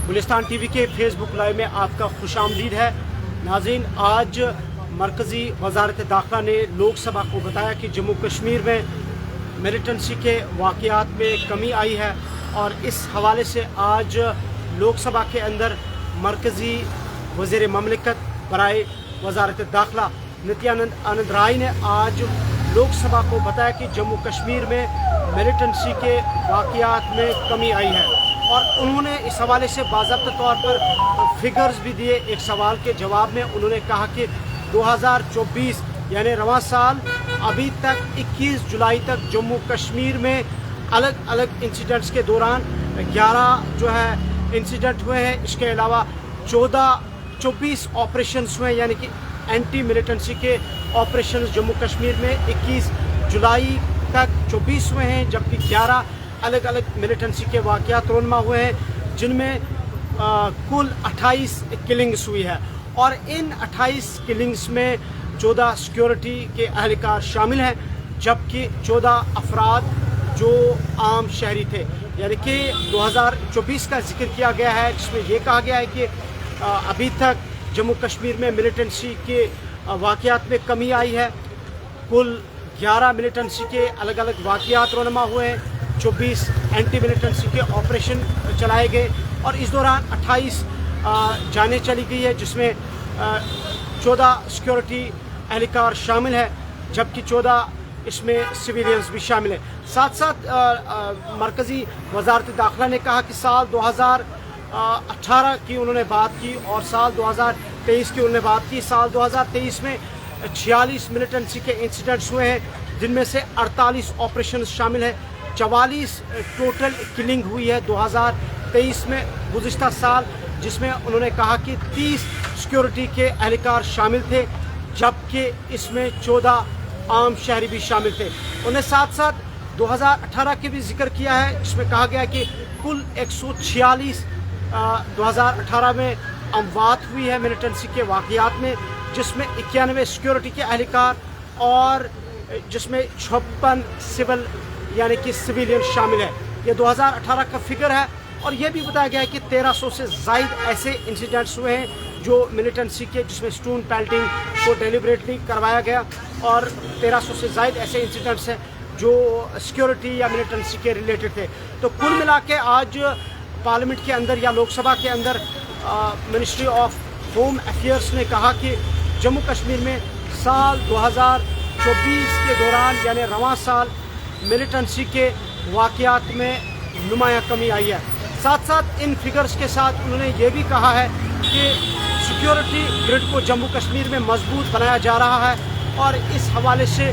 Gulistan TV के Facebook live में आपका खुशामदीद है। नाज़रीन, आज मरकज़ी वज़ारत दाखिला ने लोक सभा को बताया कि जम्मू कश्मीर में मिलिटेंसी के वाक़यात में कमी आई है और इस हवाले से आज लोक सभा के अंदर मरकज़ी वज़ीर ममलिकत बराए वज़ारत दाखिला नित्यानंद आनंद राय ने आज लोक सभा को बताया कि जम्मू कश्मीर में मिलिटेंसी के वाक़यात में कमी आई है और उन्होंने इस हवाले से बाज़ाब्ता तौर पर फिगर्स भी दिए। एक सवाल के जवाब में उन्होंने कहा कि 2024 यानी रवां साल अभी तक 21 जुलाई तक जम्मू कश्मीर में अलग अलग इंसिडेंट्स के दौरान 11 जो है इंसिडेंट हुए हैं। इसके अलावा 24 ऑपरेशंस हुए, यानी कि एंटी मिलिटेंसी के ऑपरेशंस जम्मू कश्मीर में 21 जुलाई तक 24 हुए हैं, जबकि 11 अलग अलग मिलिटेंसी के वाक़यात रोनमा हुए हैं, जिनमें कुल 28 किलिंग्स हुई है और इन 28 किलिंग्स में 14 सिक्योरिटी के अहलकार शामिल हैं, जबकि 14 अफराद जो आम शहरी थे। यानी कि 2024 का जिक्र किया गया है, जिसमें यह कहा गया है कि अभी तक जम्मू कश्मीर में मिलिटेंसी के वाक़यात में कमी आई है। कुल 11 मिलिटेंसी के अलग अलग वाक़यात रोनमा हुए हैं, 24 एंटी मिलिटेंसी के ऑपरेशन चलाए गए और इस दौरान 28 जानें चली गई है, जिसमें 14 सिक्योरिटी एहलकार शामिल है, जबकि 14 इसमें सिविलियंस भी शामिल है। साथ साथ मरकज़ी वज़ारत दाखिला ने कहा कि साल 2018 की उन्होंने बात की और साल 2023 की उन्होंने बात की। साल 2023 में 46 मिलिटेंसी के इंसिडेंट्स हुए हैं, जिनमें से 48 ऑपरेशन शामिल है। 44 टोटल किलिंग हुई है 2023 में गुज़िश्ता साल, जिसमें उन्होंने कहा कि 30 सिक्योरिटी के एहलकार शामिल थे, जबकि इसमें 14 आम शहरी भी शामिल थे। उन्हें साथ साथ 2018 के भी जिक्र किया है, जिसमें कहा गया कि कुल 146 2018 में अमवात हुई है मिलिटेंसी के वाक़यात में, जिसमें 91 सिक्योरिटी के एहलकार और जिसमें 56 सिविल यानी कि सिविलियन शामिल है। ये 2018 का फिगर है और यह भी बताया गया है कि 1300 से ज़ायद ऐसे इंसिडेंट्स हुए हैं जो मिलिटेंसी के, जिसमें स्टोन पेल्टिंग को डेलिबरेटली करवाया गया और 1300 से ज़ायद ऐसे इंसिडेंट्स हैं जो सिक्योरिटी या मिलिटेंसी के रिलेटेड थे। तो कुल मिला के आज पार्लियामेंट के अंदर या लोकसभा के अंदर मिनिस्ट्री ऑफ होम अफेयर्स ने कहा कि जम्मू कश्मीर में साल 2024 के दौरान यानी रवां साल मिलिटेंसी के वाक़यात में नुमायाँ कमी आई है। साथ साथ इन फिगर्स के साथ उन्होंने ये भी कहा है कि सिक्योरिटी ग्रिड को जम्मू कश्मीर में मजबूत बनाया जा रहा है और इस हवाले से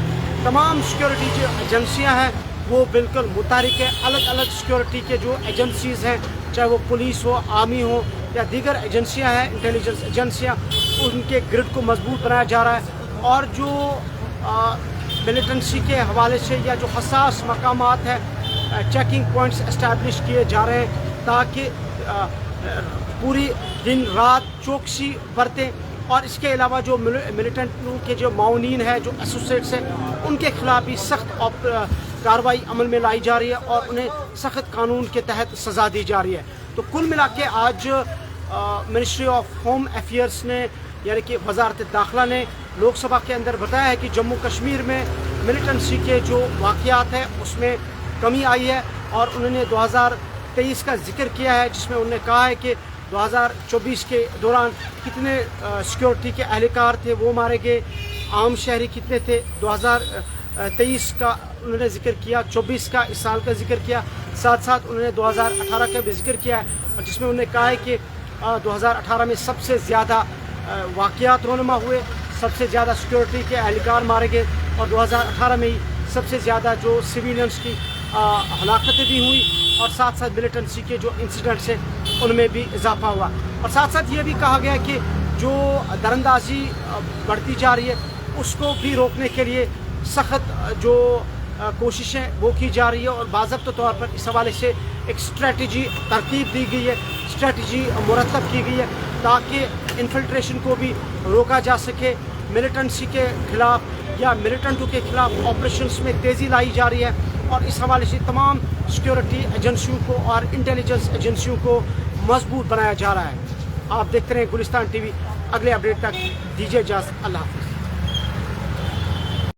तमाम सिक्योरिटी जो एजेंसियां हैं वो बिल्कुल मुतारिक है। अलग अलग सिक्योरिटी के जो एजेंसीज़ हैं, चाहे वो पुलिस हो, आर्मी हो या दीगर एजेंसियां हैं, इंटेलिजेंस एजेंसियां, उनके ग्रिड को मजबूत बनाया जा रहा है और जो मिलिटेंसी के हवाले से या जो हसास मकामात हैं, चेकिंग पॉइंट्स इस्टेब्लिश किए जा रहे हैं ताकि पूरी दिन रात चौकसी बरतें। और इसके अलावा जो मिलिटेंटों के जो माउनीन हैं, जो एसोसिएट्स हैं, उनके खिलाफ भी सख्त कार्रवाई अमल में लाई जा रही है और उन्हें सख्त कानून के तहत सज़ा दी जा रही है। तो कुल मिला के आज मिनिस्ट्री ऑफ होम अफेयर्स ने यानी कि वज़ारत दाखिला ने लोकसभा के अंदर बताया है कि जम्मू कश्मीर में मिलिटेंसी के जो वाक़यात हैं उसमें कमी आई है और उन्होंने 2023 का जिक्र किया है, जिसमें उन्होंने कहा है कि 2024 के दौरान कितने सिक्योरिटी के एहलकार थे वो मारे गए, आम शहरी कितने थे। 2023 का उन्होंने जिक्र किया, 24 का इस साल का जिक्र किया, साथ साथ उन्होंने 2018 का भी जिक्र किया है और जिसमें उन्होंने कहा है कि 2018 में सबसे ज़्यादा वाक़यात रोनमा हुए, सबसे ज़्यादा सिक्योरिटी के एहलकार मारे गए और 2018 में ही सबसे ज़्यादा जो सिविलियंस की हलाकतें भी हुई और साथ साथ मिलिटेंसी के जो इंसिडेंट्स हैं उनमें भी इजाफा हुआ। और साथ साथ ये भी कहा गया कि जो दरअंदाजी बढ़ती जा रही है उसको भी रोकने के लिए सख्त जो कोशिशें वो की जा रही है और बाज़ाब्ता तौर पर इस हवाले से एक स्ट्रेटजी तरतीब दी गई है, स्ट्रेटजी मुरतब की गई है ताकि इन्फिल्ट्रेशन को भी रोका जा सके। मिलिटेंसी के ख़िलाफ़ या मिलिटेंटों के ख़िलाफ़ ऑपरेशंस में तेज़ी लाई जा रही है और इस हवाले से तमाम सिक्योरिटी एजेंसियों को और इंटेलिजेंस एजेंसियों को मजबूत बनाया जा रहा है। आप देखते रहें गुलिस्तान टीवी। अगले अपडेट तक दीजिए इजाज़त। अल्लाह हाफ़िज़।